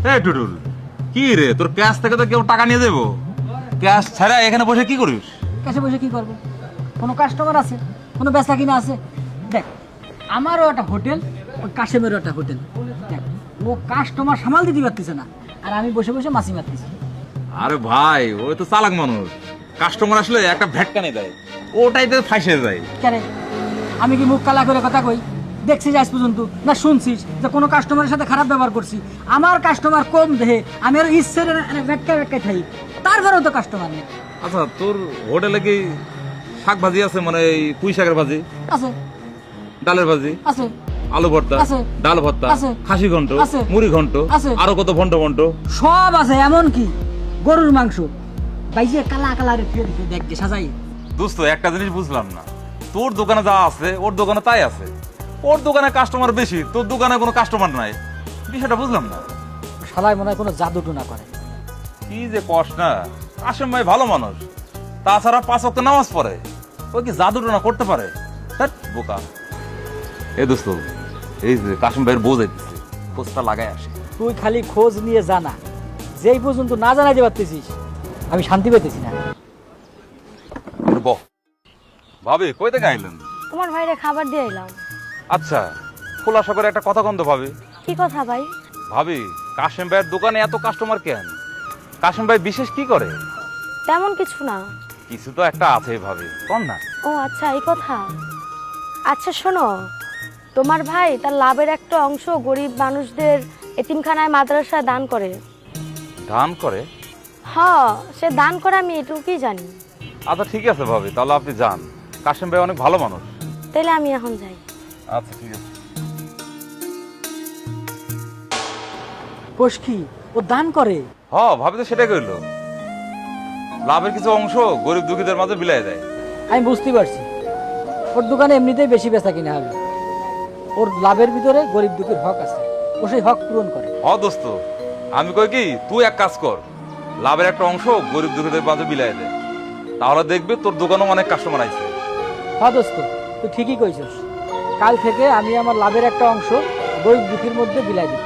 এই টুটুল, কি রে তোর ক্যাশ থেকে তো কেউ টাকা নিয়ে দেবো? ক্যাশ ছাড়া এখানে বসে কি করিস? ক্যাশে বসে কি করবো? কোনো কাস্টমার আছে, কোনো বেচা কিনা আছে? দেখ, আমারও একটা হোটেল, ওই কাশেমেরও একটা হোটেল। দেখ, ও কাস্টমার সামাল দিতে পারতেছে না, আর আমি বসে বসে মাছি মারতেছি। আরে ভাই, ওই তো চালাক মানুষ। কাস্টমার আসলে একটা ভ্যাটকানি দেয়, ওটাই তো ফাঁসে যায়। কেন আমি কি মুখ কালা করে কথা কই? দেখছিস আজ পর্যন্ত না শুনছিস যে কোনো কাস্টমারের সাথে খারাপ ব্যবহার করছি? আমার কাস্টমার কম দেহে আমি আরো ইচ্ছের ভেটকা ভেটকা খাই, তারপরেও তো কাস্টমার নেই। আচ্ছা, তোর হোটেলে কি শাক ভাজি আছে? মানে এই পুঁই শাকের ভাজি আছে? ডালের ভাজি আছে? আলু ভর্তা আছে। ডাল ভর্তা আছে। খাসি ঘন্ট আছে। মুড়ি ঘন্ট আছে। আরো কত ভন্ট ভন্ট সব আছে, এমন কি গরুর মাংস বাইজে কালা কালা রেখে দিছে, দেখ গে সাজাই। দোস্ত, একটা জিনিস বুঝলাম না, তোর দোকানে যা আছে ওর দোকানে তাই আছে। ওর দোকানে কাস্টমার বেশি, তোর দোকানে কোনো কাস্টমার নাই, বিষয়টা বুঝলাম না। সবাই মনে হয় কোনো জাদু টুনা করে। কি যে কষ্ট না, কাশেম ভাই ভালো মানুষ, তাছাড়া 5 ওয়াক্ত নামাজ পড়ে, ওই কি জাদু টোনা করতে পারে? ধ্যাৎ, বোকা। এ দোস্ত, এই যে কাশেম ভাইয়ের বউ যাইতেছে, খোঁজটা লাগাই আসে। তুই খালি খোঁজ নিয়ে জানা, যেই পর্যন্ত না জানাইতে পারতেছিস আমি শান্তি পেতেছি না। বহ ভাবি, কই থেকে আইলেন? তোমার ভাইরে খাবার দিয়ে এলাম। আচ্ছা, খোলাসা করে একটা কথা কন্ধ ভাবি। কি কথা ভাই? ভাবি, কাশেম ভাইয়ের দোকানে এত কাস্টমার কেন? কাশেম ভাই বিশেষ কি করে? তেমন কিছু না। কিছু তো একটা আছে ভাবি, কোন না? ও আচ্ছা, এই কথা। আচ্ছা শোনো, তোমার ভাই তার লাভের একটা অংশ গরিব মানুষদের এতিমখানায় মাদ্রাসায় দান করে। দান করে? হ্যাঁ, সে দান করে, আমি এটুকুই জানি। আচ্ছা ঠিক আছে ভাবি, তাহলে আপনি যান। কাশেম ভাই অনেক ভালো মানুষ। তাইলে আমি এখন যাই। আচ্ছা ঠিক আছে। কোষ কি ও দান করে? হ, ভাবি তো সেটাই কইলো, লাভের কিছু অংশ গরিব দুঃখীদের মাঝে বিলাই দেয়। আমি বুঝতে পারছি, ওর দোকানে এমনিতেই বেশি বেচা কিনা হবে, ওর লাভের ভিতরে গরিব দুঃখীর হক আছে, ও সেই হক পূরণ করে। হ দোস্ত, আমি কই কি, তুই এক কাজ কর, লাভের একটা অংশ গরিব দুঃখীদের মাঝে বিলাই দে, তাহলে দেখবি তোর দোকানেও অনেক কাস্টমার আইছে। হ্যাঁ দোস্ত, তুই ঠিকই কইছিস। কাল থেকে আমি আমার লাভের একটা অংশ গরিব দুঃখীর মধ্যে বিলাই দিব।